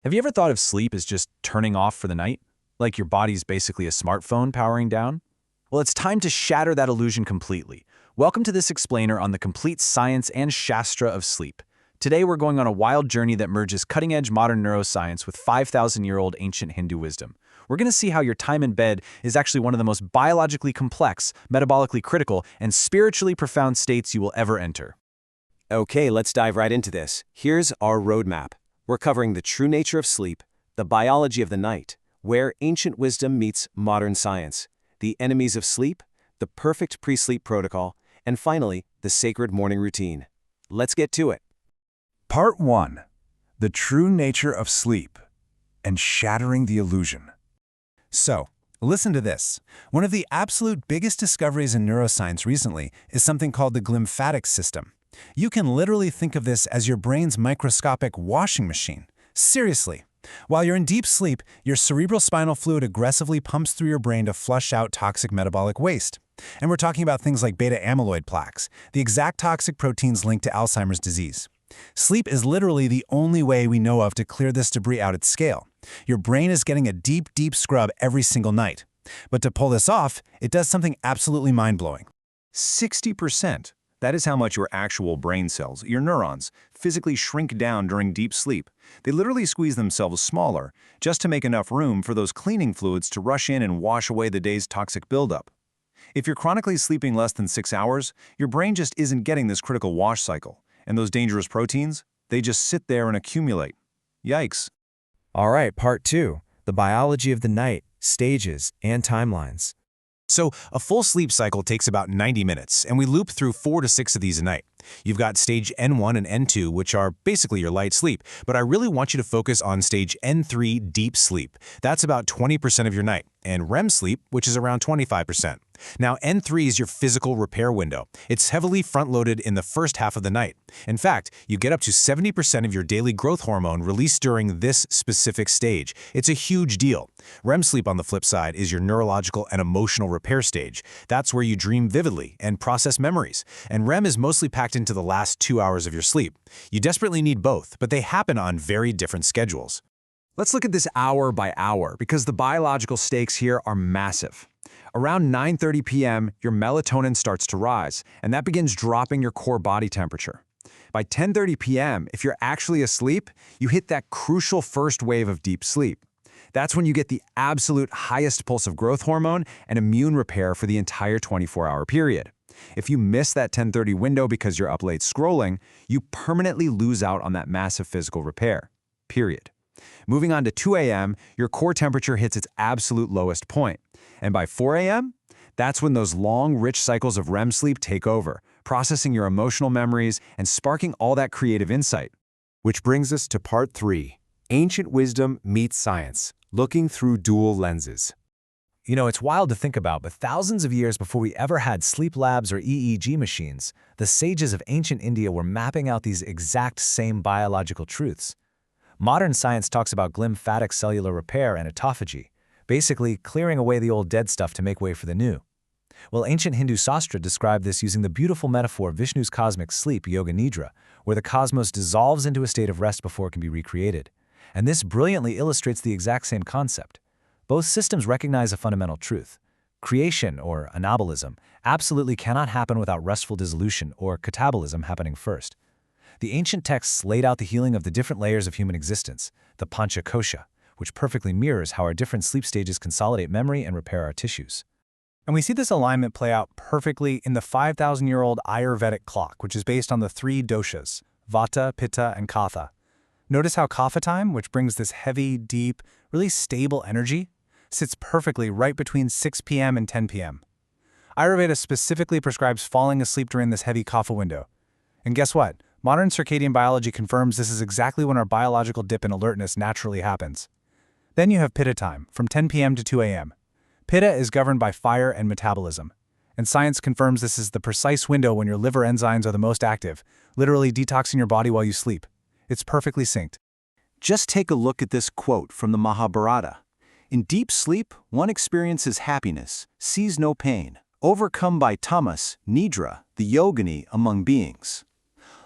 Have you ever thought of sleep as just turning off for the night? Like your body's basically a smartphone powering down? Well, it's time to shatter that illusion completely. Welcome to this explainer on the complete science and shastra of sleep. Today we're going on a wild journey that merges cutting-edge modern neuroscience with 5,000-year-old ancient Hindu wisdom. We're going to see how your time in bed is actually one of the most biologically complex, metabolically critical, and spiritually profound states you will ever enter. Okay, let's dive right into this. Here's our roadmap. We're covering the true nature of sleep, the biology of the night, where ancient wisdom meets modern science, the enemies of sleep, the perfect pre-sleep protocol, and finally, the sacred morning routine. Let's get to it. Part 1. The True Nature of Sleep and Shattering the Illusion. So, listen to this. One of the absolute biggest discoveries in neuroscience recently is something called the glymphatic system. You can literally think of this as your brain's microscopic washing machine. Seriously. While you're in deep sleep, your cerebral spinal fluid aggressively pumps through your brain to flush out toxic metabolic waste. And we're talking about things like beta-amyloid plaques, the exact toxic proteins linked to Alzheimer's disease. Sleep is literally the only way we know of to clear this debris out at scale. Your brain is getting a deep, deep scrub every single night. But to pull this off, it does something absolutely mind-blowing. 60%. That is how much your actual brain cells, your neurons, physically shrink down during deep sleep. They literally squeeze themselves smaller, just to make enough room for those cleaning fluids to rush in and wash away the day's toxic buildup. If you're chronically sleeping less than 6 hours, your brain just isn't getting this critical wash cycle. And those dangerous proteins, they just sit there and accumulate. Yikes. All right, part 2, the biology of the night, stages, and timelines. So, a full sleep cycle takes about 90 minutes, and we loop through 4 to 6 of these a night. You've got stage N1 and N2, which are basically your light sleep, but I really want you to focus on stage N3, deep sleep. That's about 20% of your night, and REM sleep, which is around 25%. Now, N3 is your physical repair window. It's heavily front-loaded in the first half of the night. In fact, you get up to 70% of your daily growth hormone released during this specific stage. It's a huge deal. REM sleep, on the flip side, is your neurological and emotional repair stage. That's where you dream vividly and process memories. And REM is mostly packed into the last 2 hours of your sleep. You desperately need both, but they happen on very different schedules. Let's look at this hour by hour, because the biological stakes here are massive. Around 9:30 p.m., your melatonin starts to rise, and that begins dropping your core body temperature. By 10:30 p.m., if you're actually asleep, you hit that crucial first wave of deep sleep. That's when you get the absolute highest pulse of growth hormone and immune repair for the entire 24-hour period. If you miss that 10:30 window because you're up late scrolling, you permanently lose out on that massive physical repair. Period. Moving on to 2 a.m., your core temperature hits its absolute lowest point. And by 4 a.m., that's when those long, rich cycles of REM sleep take over, processing your emotional memories and sparking all that creative insight. Which brings us to part 3, ancient wisdom meets science, looking through dual lenses. You know, it's wild to think about, but thousands of years before we ever had sleep labs or EEG machines, the sages of ancient India were mapping out these exact same biological truths. Modern science talks about glymphatic cellular repair and autophagy, basically clearing away the old dead stuff to make way for the new. Well, ancient Hindu Sastra described this using the beautiful metaphor of Vishnu's cosmic sleep, Yoga Nidra, where the cosmos dissolves into a state of rest before it can be recreated. And this brilliantly illustrates the exact same concept. Both systems recognize a fundamental truth. Creation, or anabolism, absolutely cannot happen without restful dissolution, or catabolism, happening first. The ancient texts laid out the healing of the different layers of human existence, the Pancha Kosha, which perfectly mirrors how our different sleep stages consolidate memory and repair our tissues. And we see this alignment play out perfectly in the 5,000-year-old Ayurvedic clock, which is based on the 3 doshas, Vata, Pitta, and Kapha. Notice how Kapha time, which brings this heavy, deep, really stable energy, sits perfectly right between 6 p.m. and 10 p.m. Ayurveda specifically prescribes falling asleep during this heavy Kapha window. And guess what? Modern circadian biology confirms this is exactly when our biological dip in alertness naturally happens. Then you have Pitta time, from 10 p.m. to 2 a.m. Pitta is governed by fire and metabolism, and science confirms this is the precise window when your liver enzymes are the most active, literally detoxing your body while you sleep. It's perfectly synced. Just take a look at this quote from the Mahabharata. In deep sleep, one experiences happiness, sees no pain, overcome by tamas, nidra, the yogini among beings.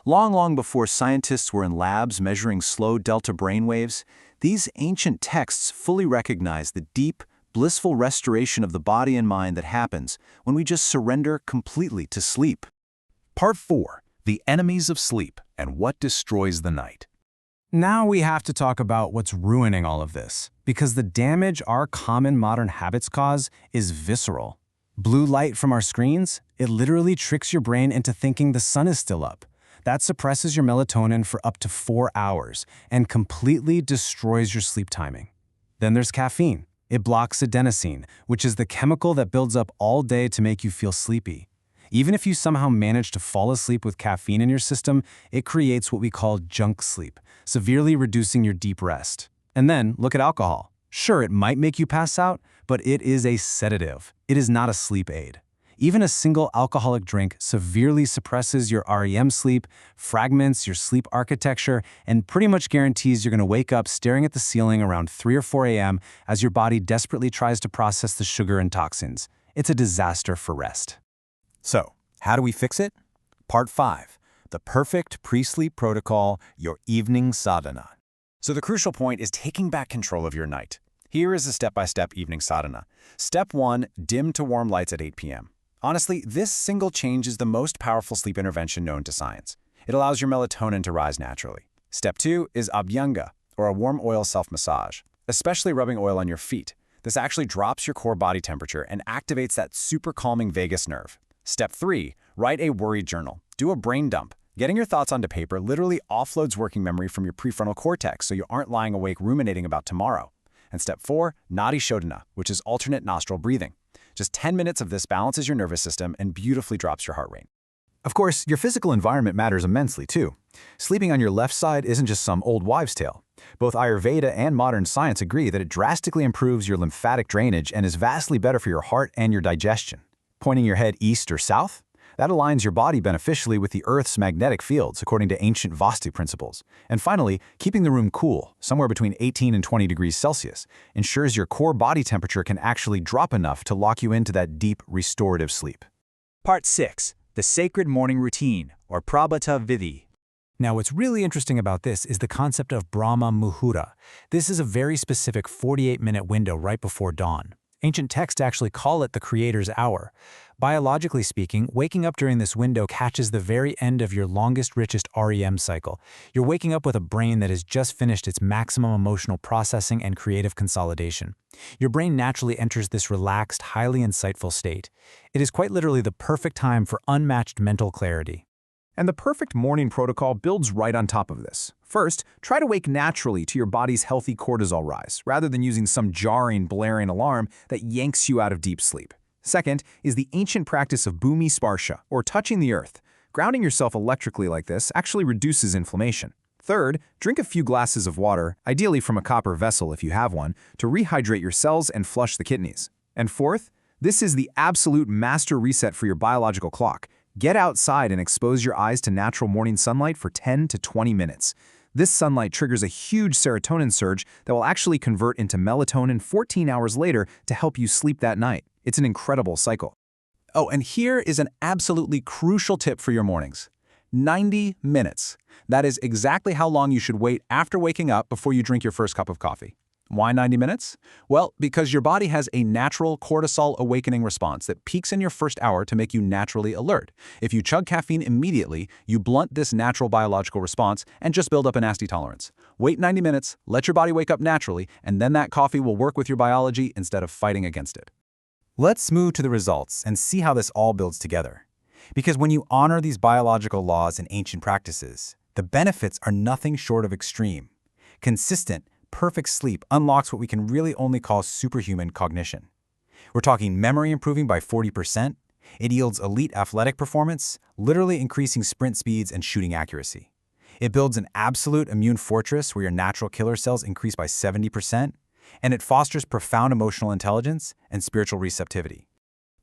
Long before scientists were in labs measuring slow delta brainwaves, These ancient texts fully recognize the deep, blissful restoration of the body and mind that happens when we just surrender completely to sleep. Part 4. The enemies of sleep and what destroys the night. Now we have to talk about what's ruining all of this, because the damage our common modern habits cause is visceral. Blue light from our screens, it literally tricks your brain into thinking the sun is still up. That suppresses your melatonin for up to 4 hours and completely destroys your sleep timing. Then there's caffeine. It blocks adenosine, which is the chemical that builds up all day to make you feel sleepy. Even if you somehow manage to fall asleep with caffeine in your system, it creates what we call junk sleep, severely reducing your deep rest. And then look at alcohol. Sure, it might make you pass out, but it is a sedative. It is not a sleep aid. Even a single alcoholic drink severely suppresses your REM sleep, fragments your sleep architecture, and pretty much guarantees you're going to wake up staring at the ceiling around 3 or 4 a.m. as your body desperately tries to process the sugar and toxins. It's a disaster for rest. So, how do we fix it? Part 5. The perfect pre-sleep protocol, your evening sadhana. So the crucial point is taking back control of your night. Here is a step-by-step evening sadhana. Step 1, dim to warm lights at 8 p.m. Honestly, this single change is the most powerful sleep intervention known to science. It allows your melatonin to rise naturally. Step 2 is abhyanga, or a warm oil self-massage, especially rubbing oil on your feet. This actually drops your core body temperature and activates that super calming vagus nerve. Step 3, write a worry journal. Do a brain dump. Getting your thoughts onto paper literally offloads working memory from your prefrontal cortex so you aren't lying awake ruminating about tomorrow. And step 4, nadi shodhana, which is alternate nostril breathing. Just 10 minutes of this balances your nervous system and beautifully drops your heart rate. Of course, your physical environment matters immensely too. Sleeping on your left side isn't just some old wives' tale. Both Ayurveda and modern science agree that it drastically improves your lymphatic drainage and is vastly better for your heart and your digestion. Pointing your head east or south? That aligns your body beneficially with the Earth's magnetic fields, according to ancient Vastu principles. And finally, keeping the room cool, somewhere between 18 and 20 degrees Celsius, ensures your core body temperature can actually drop enough to lock you into that deep, restorative sleep. Part 6. The Sacred Morning Routine, or Prabhata Vidhi. Now, what's really interesting about this is the concept of Brahma Muhurta. This is a very specific 48-minute window right before dawn. Ancient texts actually call it the creator's hour. Biologically speaking, waking up during this window catches the very end of your longest, richest REM cycle. You're waking up with a brain that has just finished its maximum emotional processing and creative consolidation. Your brain naturally enters this relaxed, highly insightful state. It is quite literally the perfect time for unmatched mental clarity. And the perfect morning protocol builds right on top of this. First, try to wake naturally to your body's healthy cortisol rise, rather than using some jarring, blaring alarm that yanks you out of deep sleep. Second is the ancient practice of bhumi sparsha, or touching the earth. Grounding yourself electrically like this actually reduces inflammation. Third, drink a few glasses of water, ideally from a copper vessel if you have one, to rehydrate your cells and flush the kidneys. And fourth, this is the absolute master reset for your biological clock. Get outside and expose your eyes to natural morning sunlight for 10 to 20 minutes. This sunlight triggers a huge serotonin surge that will actually convert into melatonin 14 hours later to help you sleep that night. It's an incredible cycle. Oh, and here is an absolutely crucial tip for your mornings. 90 minutes. That is exactly how long you should wait after waking up before you drink your first cup of coffee. Why 90 minutes? Well, because your body has a natural cortisol awakening response that peaks in your first hour to make you naturally alert. If you chug caffeine immediately, you blunt this natural biological response and just build up a nasty tolerance. Wait 90 minutes, let your body wake up naturally, and then that coffee will work with your biology instead of fighting against it. Let's move to the results and see how this all builds together. Because when you honor these biological laws and ancient practices, the benefits are nothing short of extreme. Consistent, perfect sleep unlocks what we can really only call superhuman cognition. We're talking memory improving by 40%. It yields elite athletic performance, literally increasing sprint speeds and shooting accuracy. It builds an absolute immune fortress where your natural killer cells increase by 70%, and it fosters profound emotional intelligence and spiritual receptivity.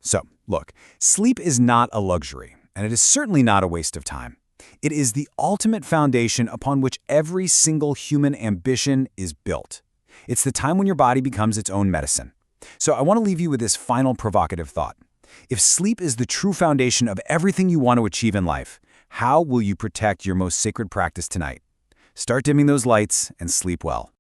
So, look, sleep is not a luxury, and it is certainly not a waste of time. It is the ultimate foundation upon which every single human ambition is built. It's the time when your body becomes its own medicine. So I want to leave you with this final provocative thought. If sleep is the true foundation of everything you want to achieve in life, how will you protect your most sacred practice tonight? Start dimming those lights and sleep well.